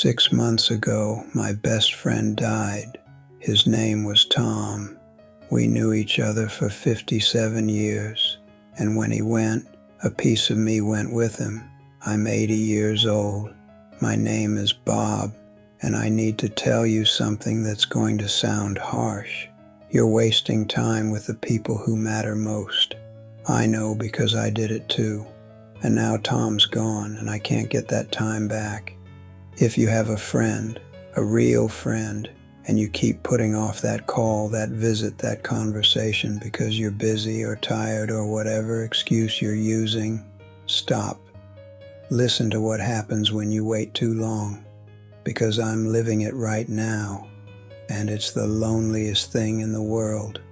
6 months ago, my best friend died. His name was Tom. We knew each other for 57 years, and when he went, a piece of me went with him. I'm 80 years old. My name is Bob, and I need to tell you something that's going to sound harsh. You're wasting time with the people who matter most. I know because I did it too. And now Tom's gone, and I can't get that time back. If you have a friend, a real friend, and you keep putting off that call, that visit, that conversation because you're busy or tired or whatever excuse you're using, stop. Listen to what happens when you wait too long, because I'm living it right now, and it's the loneliest thing in the world.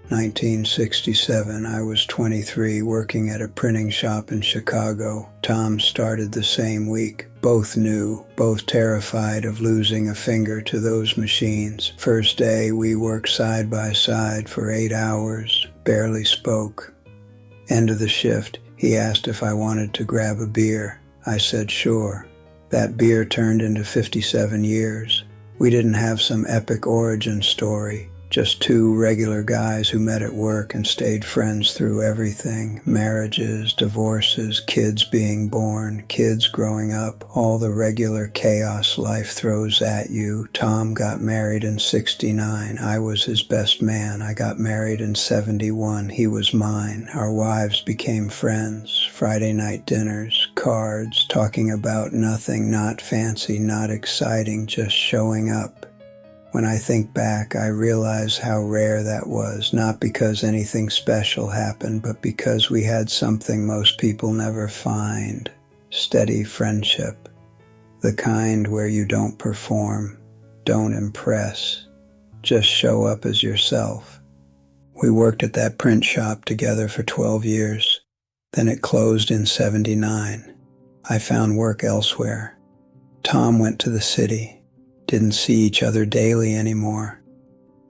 1967, I was 23, working at a printing shop in Chicago. Tom started the same week. Both knew, both terrified of losing a finger to those machines. First day, we worked side by side for 8 hours, barely spoke. End of the shift, he asked if I wanted to grab a beer. I said sure. That beer turned into 57 years. We didn't have some epic origin story. Just two regular guys who met at work and stayed friends through everything. Marriages, divorces, kids being born, kids growing up, all the regular chaos life throws at you. Tom got married in 69. I was his best man. I got married in 71. He was mine. Our wives became friends. Friday night dinners, cards, talking about nothing, not fancy, not exciting, just showing up. When I think back, I realize how rare that was, not because anything special happened, but because we had something most people never find: steady friendship. The kind where you don't perform, don't impress, just show up as yourself. We worked at that print shop together for 12 years. Then it closed in 79. I found work elsewhere. Tom went to the city. Didn't see each other daily anymore,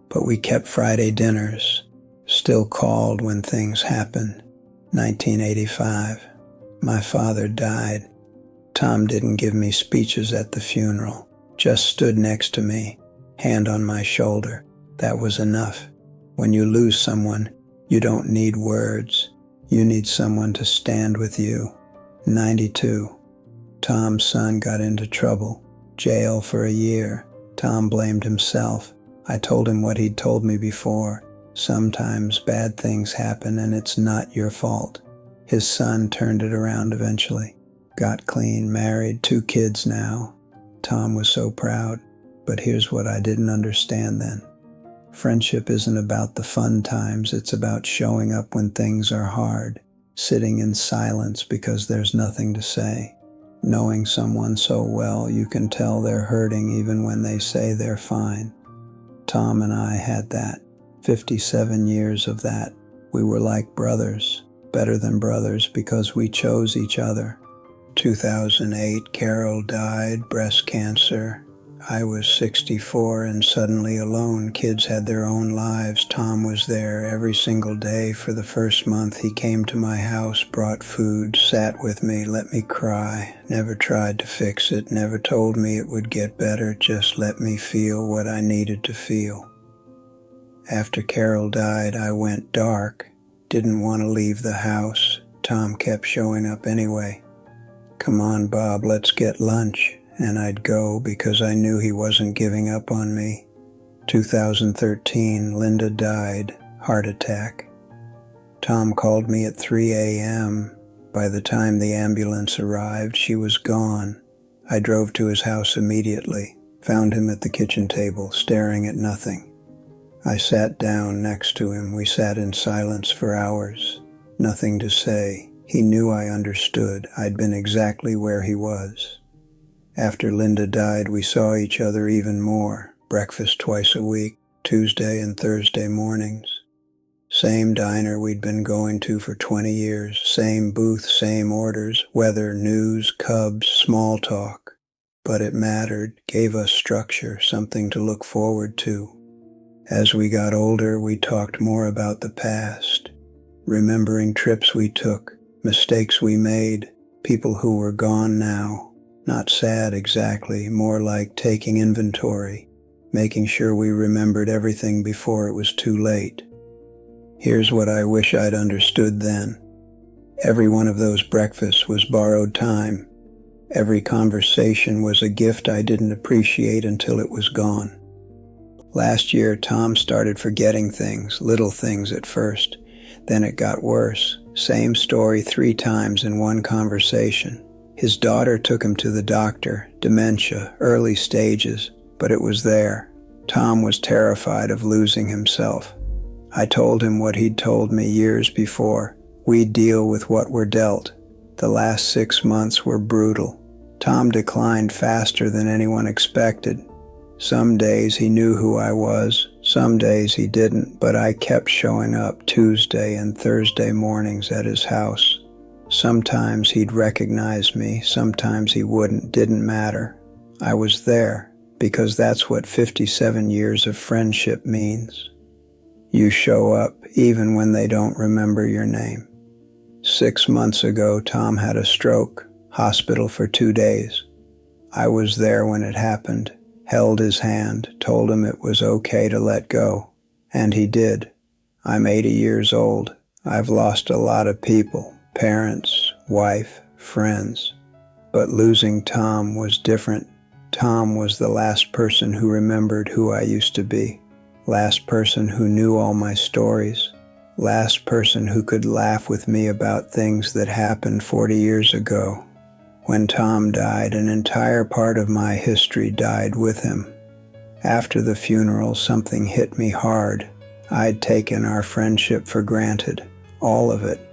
but we kept Friday dinners, still called when things happened. 1985, my father died. Tom didn't give me speeches at the funeral, just stood next to me, hand on my shoulder. That was enough. When you lose someone, you don't need words. You need someone to stand with you. 92, Tom's son got into trouble. Jail for a year. Tom blamed himself. I told him what he'd told me before. Sometimes bad things happen and it's not your fault. His son turned it around eventually. Got clean, married, 2 kids now. Tom was so proud. But here's what I didn't understand then. Friendship isn't about the fun times, it's about showing up when things are hard. Sitting in silence because there's nothing to say. Knowing someone so well, you can tell they're hurting even when they say they're fine. Tom and I had that. 57 years of that. We were like brothers, better than brothers because we chose each other. 2008, Carol died, breast cancer. I was 64 and suddenly alone. Kids had their own lives. Tom was there every single day for the first month. He came to my house, brought food, sat with me, let me cry. Never tried to fix it, never told me it would get better, just let me feel what I needed to feel. After Carol died, I went dark. Didn't want to leave the house. Tom kept showing up anyway. Come on, Bob, let's get lunch. And I'd go because I knew he wasn't giving up on me. 2013, Linda died, heart attack. Tom called me at 3 a.m. By the time the ambulance arrived, she was gone. I drove to his house immediately, found him at the kitchen table, staring at nothing. I sat down next to him. We sat in silence for hours. Nothing to say. He knew I understood. I'd been exactly where he was. After Linda died, we saw each other even more. Breakfast twice a week, Tuesday and Thursday mornings. Same diner we'd been going to for 20 years. Same booth, same orders, weather, news, Cubs, small talk. But it mattered, gave us structure, something to look forward to. As we got older, we talked more about the past, remembering trips we took, mistakes we made, people who were gone now. Not sad exactly, more like taking inventory, making sure we remembered everything before it was too late. Here's what I wish I'd understood then. Every one of those breakfasts was borrowed time. Every conversation was a gift I didn't appreciate until it was gone. Last year, Tom started forgetting things, little things at first. Then it got worse. Same story 3 times in one conversation. His daughter took him to the doctor, dementia, early stages, but it was there. Tom was terrified of losing himself. I told him what he'd told me years before. We deal with what we're dealt. The last 6 months were brutal. Tom declined faster than anyone expected. Some days he knew who I was, some days he didn't, but I kept showing up Tuesday and Thursday mornings at his house. Sometimes he'd recognize me, sometimes he wouldn't, didn't matter. I was there, because that's what 57 years of friendship means. You show up even when they don't remember your name. 6 months ago, Tom had a stroke, hospital for 2 days. I was there when it happened, held his hand, told him it was okay to let go. And he did. I'm 80 years old. I've lost a lot of people, parents, wife, friends. But losing Tom was different. Tom was the last person who remembered who I used to be. Last person who knew all my stories. Last person who could laugh with me about things that happened 40 years ago. When Tom died, an entire part of my history died with him. After the funeral, something hit me hard. I'd taken our friendship for granted, all of it.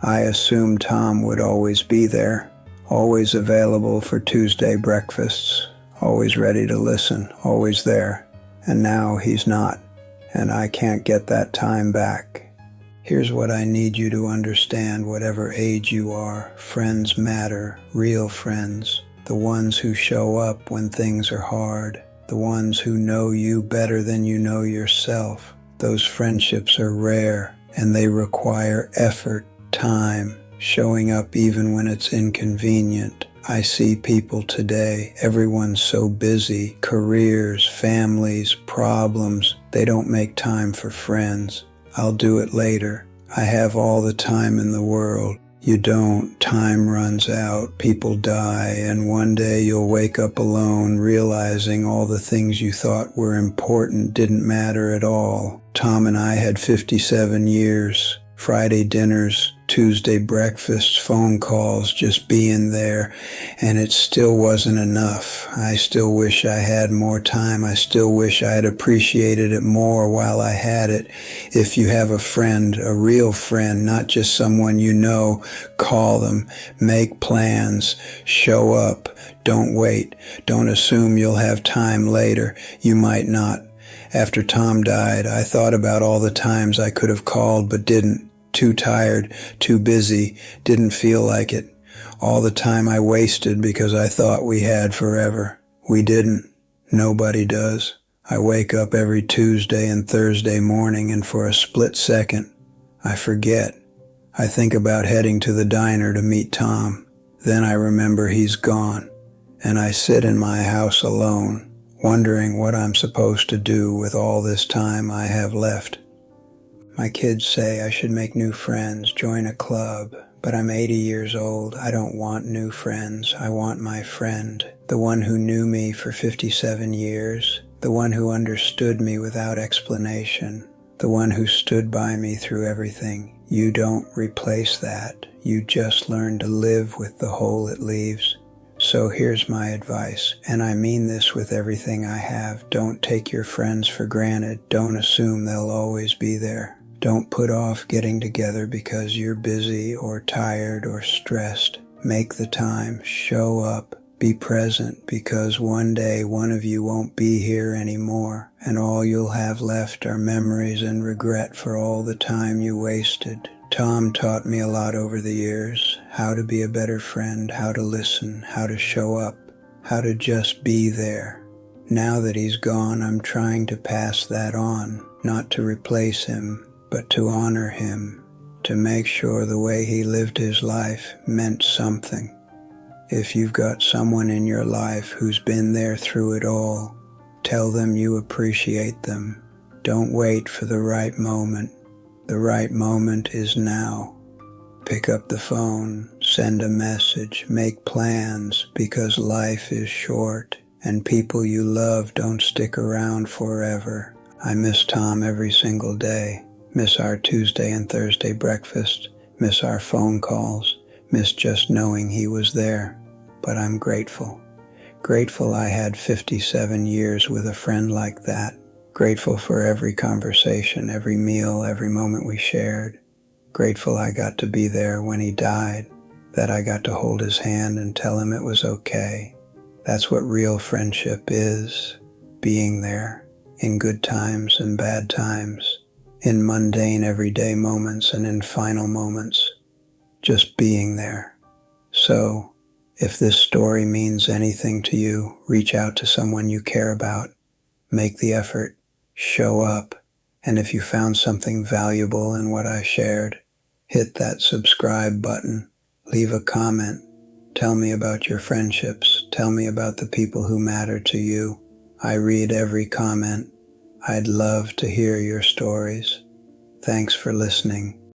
I assumed Tom would always be there, always available for Tuesday breakfasts, always ready to listen, always there. And now he's not, and I can't get that time back. Here's what I need you to understand, whatever age you are. Friends matter, real friends. The ones who show up when things are hard. The ones who know you better than you know yourself. Those friendships are rare, and they require effort, time, showing up even when it's inconvenient. I see people today, everyone's so busy, careers, families, problems, they don't make time for friends. I'll do it later. I have all the time in the world. You don't. Time runs out, people die, and one day you'll wake up alone, realizing all the things you thought were important didn't matter at all. Tom and I had 57 years. Friday dinners, Tuesday breakfasts, phone calls, just being there, and it still wasn't enough. I still wish I had more time. I still wish I had appreciated it more while I had it. If you have a friend, a real friend, not just someone you know, call them, make plans, show up, don't wait, don't assume you'll have time later. You might not. After Tom died, I thought about all the times I could have called but didn't. Too tired, too busy, didn't feel like it. All the time I wasted because I thought we had forever. We didn't. Nobody does. I wake up every Tuesday and Thursday morning, and for a split second, I forget. I think about heading to the diner to meet Tom. Then I remember he's gone, and I sit in my house alone, wondering what I'm supposed to do with all this time I have left. My kids say I should make new friends, join a club, but I'm 80 years old. I don't want new friends. I want my friend, the one who knew me for 57 years, the one who understood me without explanation, the one who stood by me through everything. You don't replace that. You just learn to live with the hole it leaves. So here's my advice, and I mean this with everything I have. Don't take your friends for granted. Don't assume they'll always be there. Don't put off getting together because you're busy or tired or stressed. Make the time, show up, be present, because one day one of you won't be here anymore, and all you'll have left are memories and regret for all the time you wasted. Tom taught me a lot over the years, how to be a better friend, how to listen, how to show up, how to just be there. Now that he's gone, I'm trying to pass that on, not to replace him, but to honor him, to make sure the way he lived his life meant something. If you've got someone in your life who's been there through it all, tell them you appreciate them. Don't wait for the right moment. The right moment is now. Pick up the phone, send a message, make plans, because life is short and people you love don't stick around forever. I miss Tom every single day. Miss our Tuesday and Thursday breakfast. Miss our phone calls. Miss just knowing he was there. But I'm grateful. Grateful I had 57 years with a friend like that. Grateful for every conversation, every meal, every moment we shared. Grateful I got to be there when he died, that I got to hold his hand and tell him it was okay. That's what real friendship is, being there, in good times and bad times, in mundane everyday moments and in final moments, just being there. So, if this story means anything to you, reach out to someone you care about, make the effort, show up, and if you found something valuable in what I shared, hit that subscribe button, leave a comment, tell me about your friendships, tell me about the people who matter to you. I read every comment. I'd love to hear your stories. Thanks for listening.